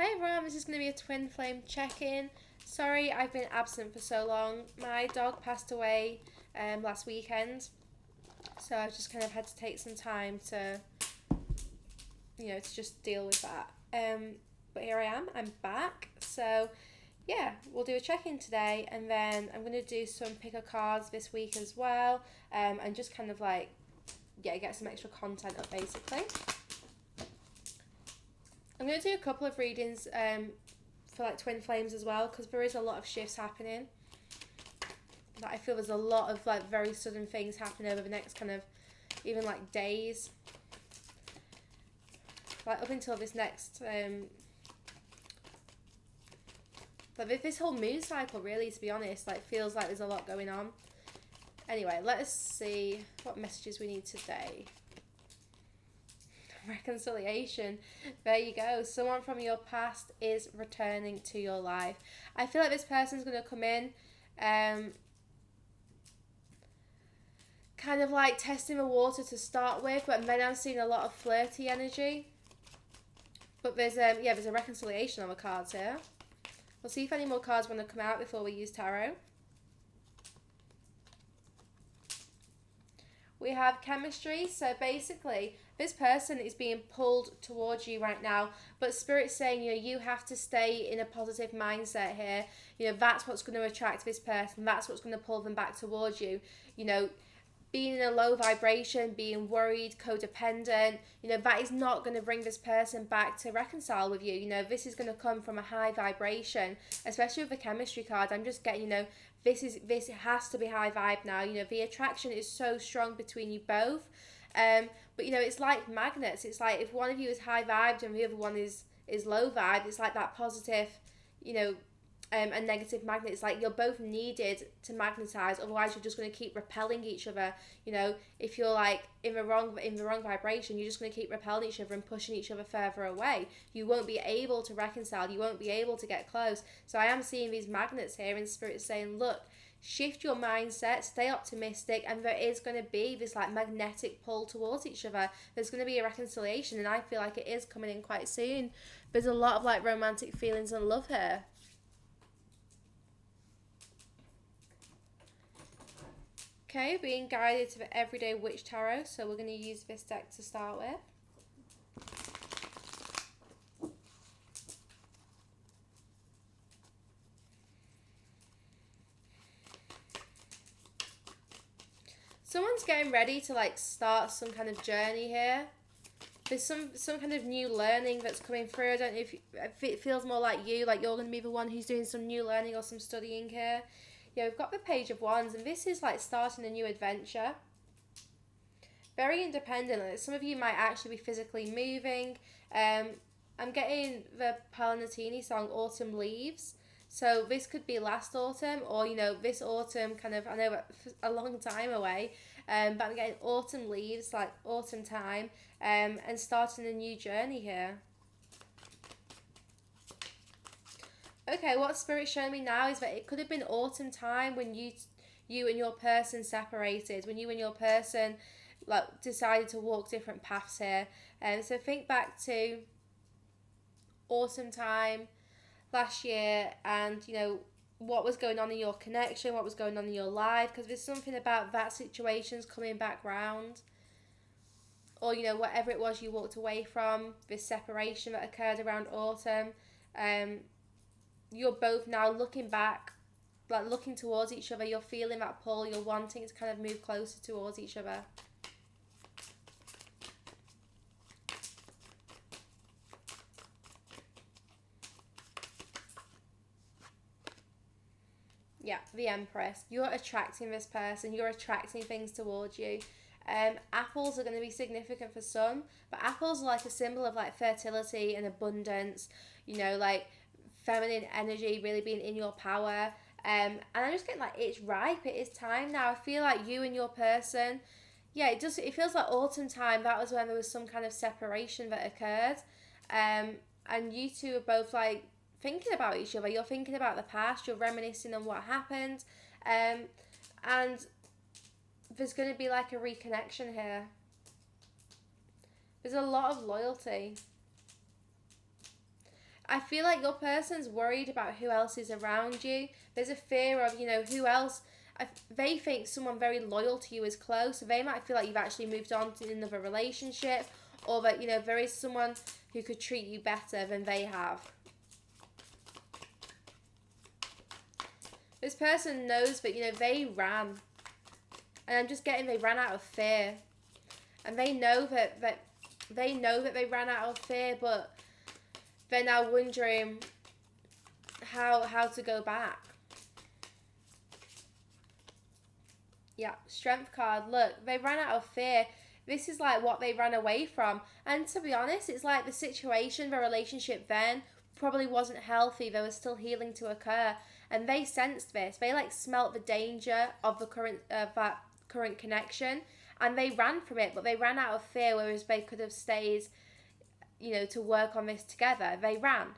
Hi everyone, this is going to be a twin flame check-in. Sorry I've been absent for so long. My dog passed away last weekend, so I've just kind of had to take some time to, to just deal with that. But here I am, I'm back. So yeah, we'll do a check-in today, and then I'm going to do some picker cards this week as well, and just kind of get some extra content up basically. I'm going to do a couple of readings for twin flames as well, because there is a lot of shifts happening. I feel there's a lot of very sudden things happening over the next kind of even days. Up until this next this whole moon cycle, really, to be honest, feels like there's a lot going on. Anyway, let us see what messages we need today. Reconciliation. There you go. Someone from your past is returning to your life. I feel like this person's going to come in kind of testing the water to start with, but then I'm seeing a lot of flirty energy. But there's a reconciliation on the cards here. We'll see if any more cards want to come out before we use tarot. We have chemistry. So basically, this person is being pulled towards you right now, but Spirit's saying, you have to stay in a positive mindset here. That's what's going to attract this person. That's what's going to pull them back towards you. Being in a low vibration, being worried, codependent, that is not going to bring this person back to reconcile with you. This is going to come from a high vibration, especially with the chemistry card. I'm just getting, this has to be high vibe now. The attraction is so strong between you both. But, it's like magnets. It's like if one of you is high vibed and the other one is low vibe, it's like that positive, and negative magnet. It's like you're both needed to magnetize, otherwise you're just going to keep repelling each other. If you're in the wrong vibration, you're just going to keep repelling each other and pushing each other further away. You won't be able to reconcile, you won't be able to get close. So I am seeing these magnets here, and Spirit saying, look, shift your mindset, stay optimistic, and there is going to be this magnetic pull towards each other. There's going to be a reconciliation, and I feel like it is coming in quite soon. There's a lot of romantic feelings and love here. Okay, being guided to the Everyday Witch Tarot, so we're going to use this deck to start with. Someone's getting ready to start some kind of journey here. There's some kind of new learning that's coming through. I don't know if it feels more like you're going to be the one who's doing some new learning or some studying here. Yeah, we've got the Page of Wands, and this is starting a new adventure. Very independent. Some of you might actually be physically moving. I'm getting the Palanatini song Autumn Leaves. So this could be last autumn, or this autumn kind of, I know that's a long time away, but I'm getting autumn leaves, autumn time, and starting a new journey here. Okay, what Spirit's showing me now is that it could have been autumn time when you and your person separated, when you and your person decided to walk different paths here. So think back to autumn time last year, and what was going on in your connection, what was going on in your life, because there's something about that situation's coming back round. Or whatever it was you walked away from, this separation that occurred around autumn. You're both now looking back, looking towards each other. You're feeling that pull. You're wanting to kind of move closer towards each other. Yeah, the Empress. You're attracting this person. You're attracting things towards you. Apples are going to be significant for some, but apples are a symbol of fertility and abundance. Feminine energy really being in your power. And I'm just getting it's ripe. It is time now. I feel like you and your person, it feels like autumn time. That was when there was some kind of separation that occurred. And you two are both thinking about each other. You're thinking about the past. You're reminiscing on what happened. And there's going to be a reconnection here. There's a lot of loyalty. I feel like your person's worried about who else is around you. There's a fear of, who else. They think someone very loyal to you is close. So they might feel like you've actually moved on to another relationship, or that, there is someone who could treat you better than they have. This person knows that, they ran. And I'm just getting they ran out of fear. And they know that they ran out of fear, but they're now wondering how to go back. Yeah, Strength card. Look, they ran out of fear. This is like what they ran away from. And to be honest, it's like the situation, the relationship then probably wasn't healthy. There was still healing to occur. And they sensed this. They like smelt the danger of the that current connection. And they ran from it, but they ran out of fear, whereas they could have stayed, to work on this together. They ran.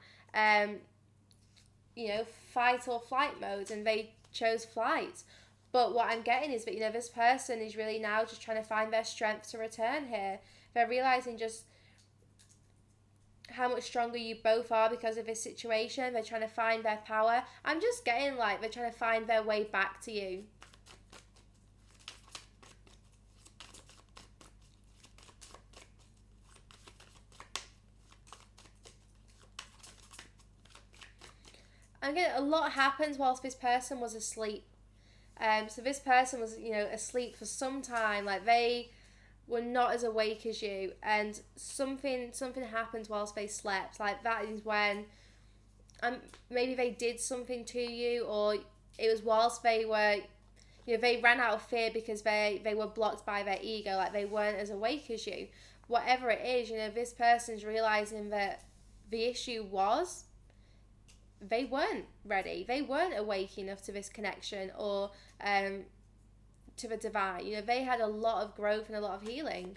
Fight or flight mode, and they chose flight. But what I'm getting is that, this person is really now just trying to find their strength to return here. They're realizing just how much stronger you both are because of this situation. They're trying to find their power. I'm just getting like they're trying to find their way back to you. I'm getting a lot happens whilst this person was asleep. So this person was, asleep for some time. Like they were not as awake as you, and something happened whilst they slept. Like that is when, maybe they did something to you, or it was whilst they were, they ran out of fear because they were blocked by their ego. Like they weren't as awake as you. Whatever it is, this person's realizing that the issue was they weren't ready. They weren't awake enough to this connection or to the divine. They had a lot of growth and a lot of healing.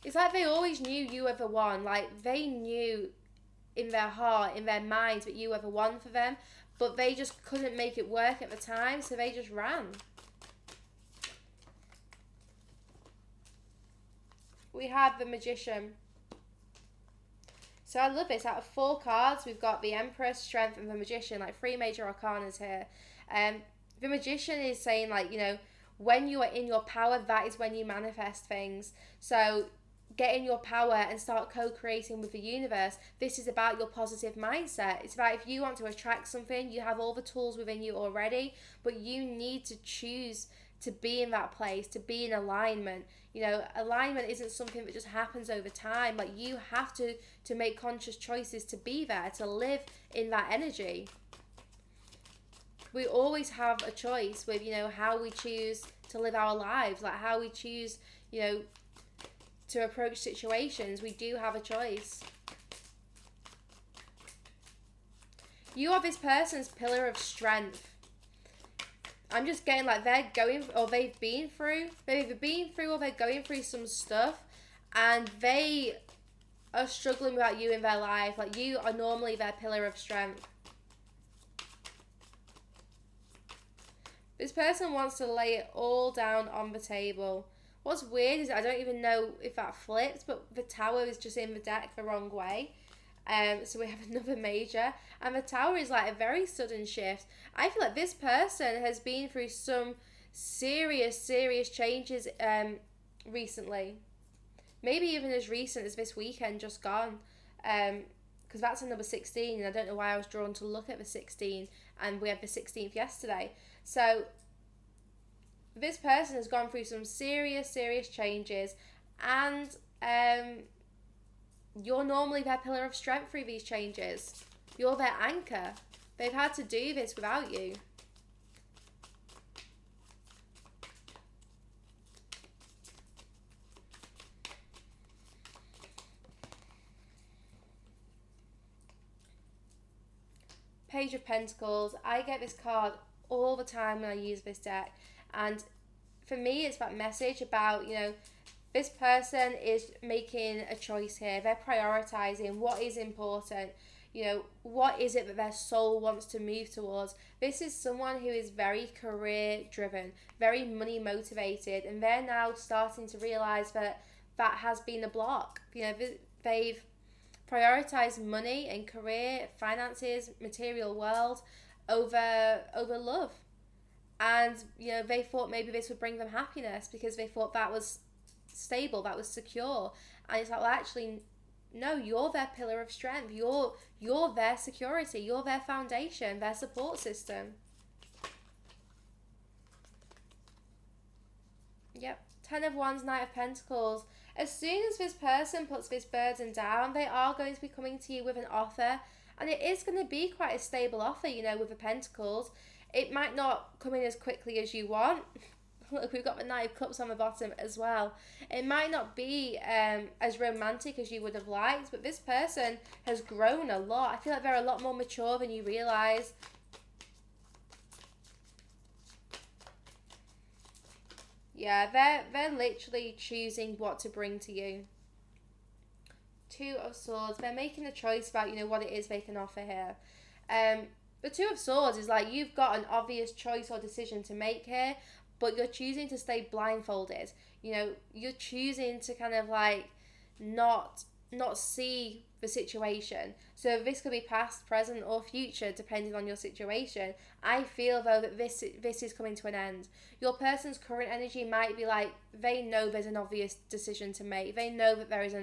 It's like they always knew you were the one. Like they knew in their heart, in their minds, that you were the one for them, but they just couldn't make it work at the time, so they just ran. We have the Magician. So I love this. Out of 4 cards, we've got the Empress, Strength, and the Magician. Like 3 major arcanas here. The Magician is saying, like, when you are in your power, that is when you manifest things. So get in your power and start co-creating with the universe. This is about your positive mindset. It's about if you want to attract something, you have all the tools within you already, but you need to choose to be in that place, to be in alignment. Alignment isn't something that just happens over time. Like you have to make conscious choices to be there, to live in that energy. We always have a choice with, how we choose to live our lives, like how we choose, to approach situations. We do have a choice. You are this person's pillar of strength. I'm just getting like they're going, or they've been through, or they're going through some stuff, and they are struggling without you in their life. Like you are normally their pillar of strength. This person wants to lay it all down on the table. What's weird is I don't even know if that flipped, but the Tower is just in the deck the wrong way. So we have another major, and the Tower is like a very sudden shift. I feel like this person has been through some serious changes recently. Maybe even as recent as this weekend just gone. Because that's a number 16, and I don't know why I was drawn to look at the 16, and we had the 16th yesterday. So this person has gone through some serious changes, and you're normally their pillar of strength through these changes. You're their anchor. They've had to do this without you. Page of Pentacles. I get this card all the time when I use this deck, and for me it's that message about, this person is making a choice here. They're prioritizing what is important. What is it that their soul wants to move towards. This is someone who is very career driven, very money motivated, and they're now starting to realize that has been a block. They've prioritize money and career, finances, material world over love. And, you know, they thought maybe this would bring them happiness because they thought that was stable, that was secure. And it's like, well, actually, no, you're their pillar of strength. You're their security. You're their foundation, their support system. Yep. 10 of Wands, Knight of Pentacles. As soon as this person puts this burden down, they are going to be coming to you with an offer. And it is going to be quite a stable offer, you know, with the Pentacles. It might not come in as quickly as you want. Look, we've got the Knight of Cups on the bottom as well. It might not be as romantic as you would have liked, but this person has grown a lot. I feel like they're a lot more mature than you realise. Yeah, they're literally choosing what to bring to you. 2 of Swords. They're making a choice about, you know, what it is they can offer here. The 2 of Swords is like you've got an obvious choice or decision to make here, but you're choosing to stay blindfolded. You know, you're choosing to kind of like not see the situation. So this could be past, present, or future, depending on your situation. I feel though that this is coming to an end. Your person's current energy might be like they know there's an obvious decision to make. They know that there is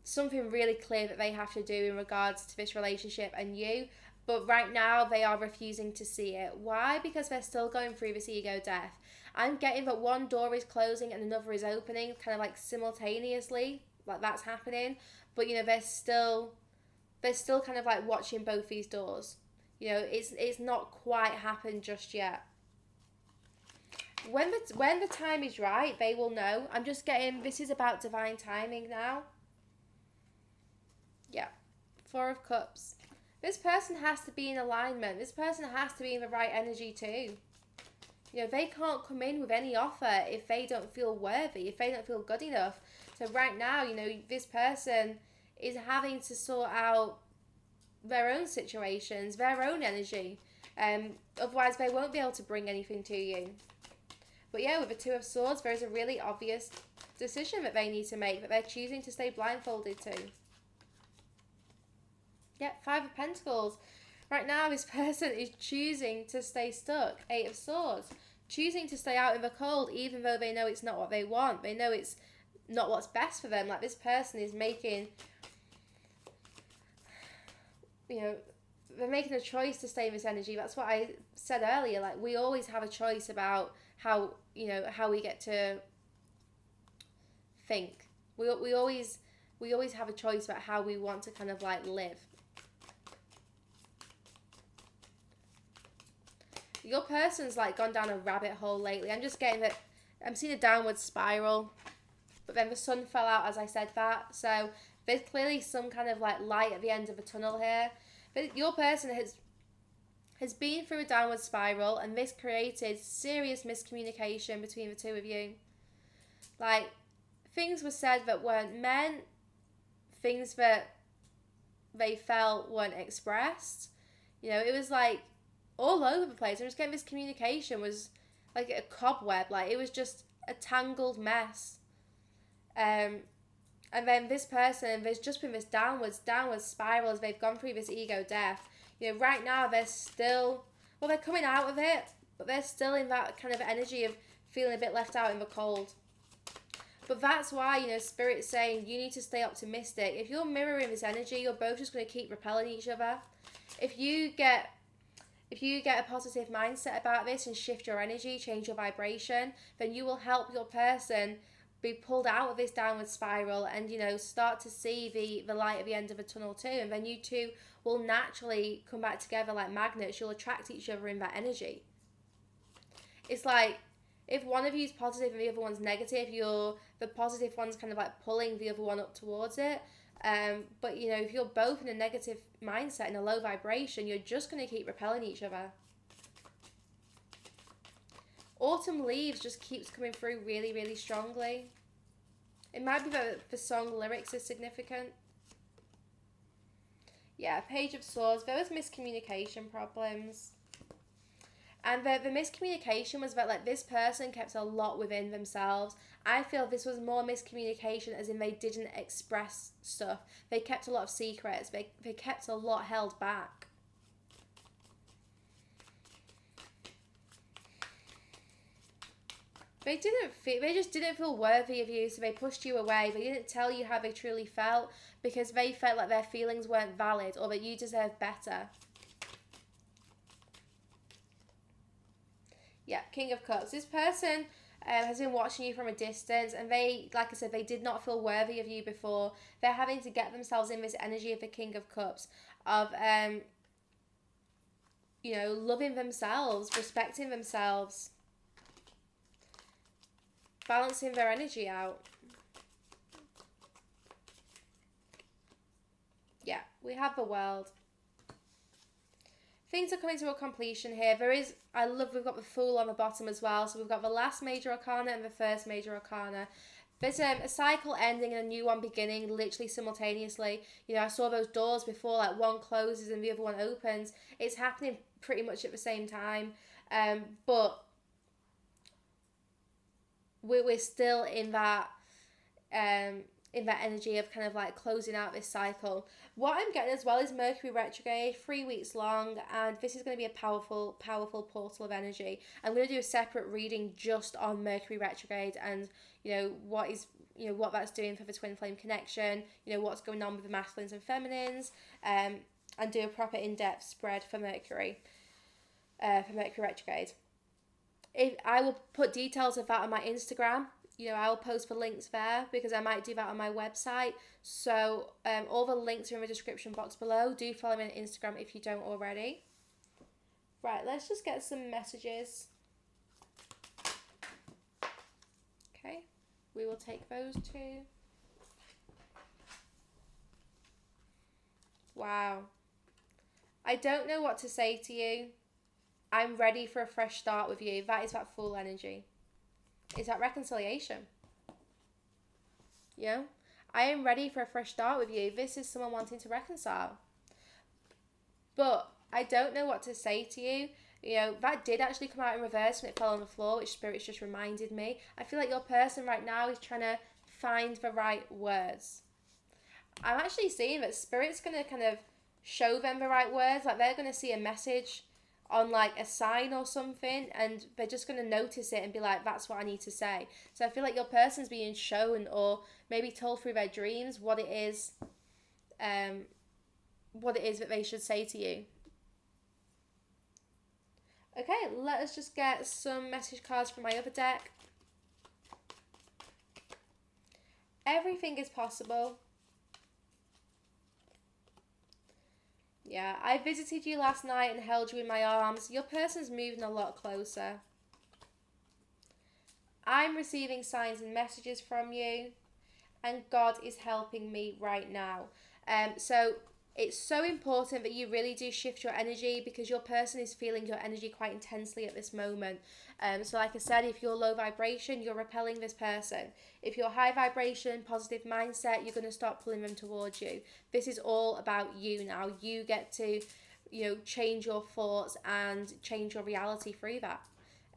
something really clear that they have to do in regards to this relationship and you. But right now, they are refusing to see it. Why? Because they're still going through this ego death. I'm getting that one door is closing and another is opening, kind of like simultaneously, like that's happening. But, you know, they're still kind of like watching both these doors. You know, it's not quite happened just yet. When the time is right, they will know. I'm just getting, this is about divine timing now. Yeah. 4 of Cups. This person has to be in alignment. This person has to be in the right energy too. You know, they can't come in with any offer if they don't feel worthy, if they don't feel good enough. So right now, you know, this person is having to sort out their own situations, their own energy. Otherwise, they won't be able to bring anything to you. But yeah, with the 2 of Swords, there is a really obvious decision that they need to make, that they're choosing to stay blindfolded to. Yeah, 5 of Pentacles. Right now, this person is choosing to stay stuck. 8 of Swords. Choosing to stay out in the cold, even though they know it's not what they want. They know it's not what's best for them. Like, this person is making, you know, they're making a choice to stay in this energy. That's what I said earlier. Like, we always have a choice about how, you know, how we get to think. We always have a choice about how we want to kind of, like, live. Your person's like gone down a rabbit hole lately. I'm just getting that, I'm seeing a downward spiral, but then the sun fell out as I said that. So there's clearly some kind of like light at the end of the tunnel here. But your person has been through a downward spiral, and this created serious miscommunication between the two of you. Like, things were said that weren't meant, things that they felt weren't expressed. You know, it was like all over the place. I'm just getting this communication was like a cobweb. Like, it was just a tangled mess. And then this person, there's just been this downward spiral as they've gone through this ego death. You know, right now they're still, well, they're coming out of it, but they're still in that kind of energy of feeling a bit left out in the cold. But that's why, you know, Spirit's saying you need to stay optimistic. If you're mirroring this energy, you're both just going to keep repelling each other. If you get a positive mindset about this and shift your energy, change your vibration, then you will help your person be pulled out of this downward spiral and, you know, start to see the light at the end of a tunnel too. And then you two will naturally come back together like magnets. You'll attract each other in that energy. It's like, if one of you is positive and the other one's negative, the positive one's kind of like pulling the other one up towards it. But, you know, if you're both in a negative mindset, in a low vibration, you're just going to keep repelling each other. Autumn Leaves just keeps coming through really, really strongly. It might be that the song lyrics is significant. Yeah, Page of Swords. There was miscommunication problems. And the miscommunication was that, like, this person kept a lot within themselves. I feel this was more miscommunication, as in they didn't express stuff. They kept a lot of secrets. They kept a lot held back. They just didn't feel worthy of you, so they pushed you away. They didn't tell you how they truly felt because they felt like their feelings weren't valid or that you deserved better. Yeah, King of Cups. This person has been watching you from a distance, and they, like I said, they did not feel worthy of you before. They're having to get themselves in this energy of the King of Cups, of you know, loving themselves, respecting themselves, balancing their energy out. Yeah, we have the World. Things are coming to a completion here. We've got the Fool on the bottom as well. So we've got the last major arcana and the first major arcana. There's a cycle ending and a new one beginning literally simultaneously. You know, I saw those doors before, like one closes and the other one opens. It's happening pretty much at the same time. But we're still in that energy of kind of like closing out this cycle. What I'm getting as well is Mercury Retrograde, 3 weeks long, and this is going to be a powerful portal of energy. I'm going to do a separate reading just on Mercury Retrograde and, you know, what that's doing for the twin flame connection, you know, what's going on with the masculines and feminines, and do a proper in-depth spread for Mercury Retrograde. I will put details of that on my Instagram. You know, I'll post the links there because I might do that on my website. So all the links are in the description box below. Do follow me on Instagram if you don't already. Right, let's just get some messages. Okay, we will take those two. Wow. I don't know what to say to you. I'm ready for a fresh start with you. That is that Fool energy. Is that reconciliation? You know, I am ready for a fresh start with you. This is someone wanting to reconcile. But I don't know what to say to you. You know, that did actually come out in reverse when it fell on the floor, which Spirit's just reminded me. I feel like your person right now is trying to find the right words. I'm actually seeing that Spirit's going to kind of show them the right words. Like, they're going to see a message on like a sign or something, and they're just going to notice it and be like, that's what I need to say. So I feel like your person's being shown or maybe told through their dreams what it is that they should say to you. Okay, let us just get some message cards from my other deck. Everything is possible. Yeah, I visited you last night and held you in my arms. Your person's moving a lot closer. I'm receiving signs and messages from you, and God is helping me right now. So it's so important that you really do shift your energy because your person is feeling your energy quite intensely at this moment. So like I said, if you're low vibration, you're repelling this person. If you're high vibration, positive mindset, you're going to start pulling them towards you. This is all about you now. You get to, you know, change your thoughts and change your reality through that.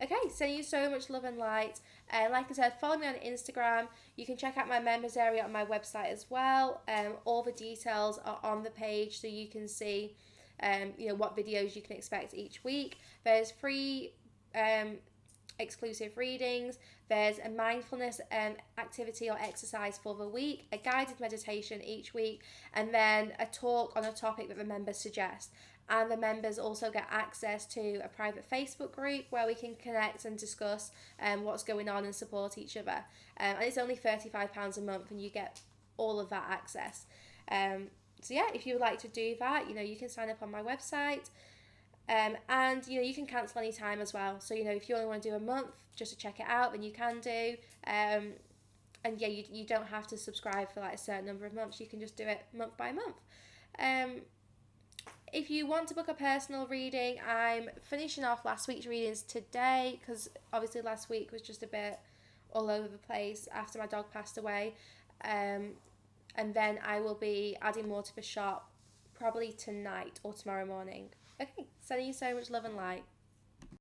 Okay, sending you so much love and light. Like I said, follow me on Instagram. You can check out my members area on my website as well. All the details are on the page so you can see you know, what videos you can expect each week. There's free exclusive readings. There's a mindfulness activity or exercise for the week, a guided meditation each week, and then a talk on a topic that the members suggest. And the members also get access to a private Facebook group where we can connect and discuss what's going on and support each other. And it's only £35 a month and you get all of that access. So yeah, if you would like to do that, you know, you can sign up on my website. And you know, you can cancel any time as well. So you know, if you only want to do a month just to check it out, then you can do. And yeah, you don't have to subscribe for like a certain number of months. You can just do it month by month. If you want to book a personal reading, I'm finishing off last week's readings today because obviously last week was just a bit all over the place after my dog passed away. And then I will be adding more to the shop probably tonight or tomorrow morning. Okay, sending you so much love and light.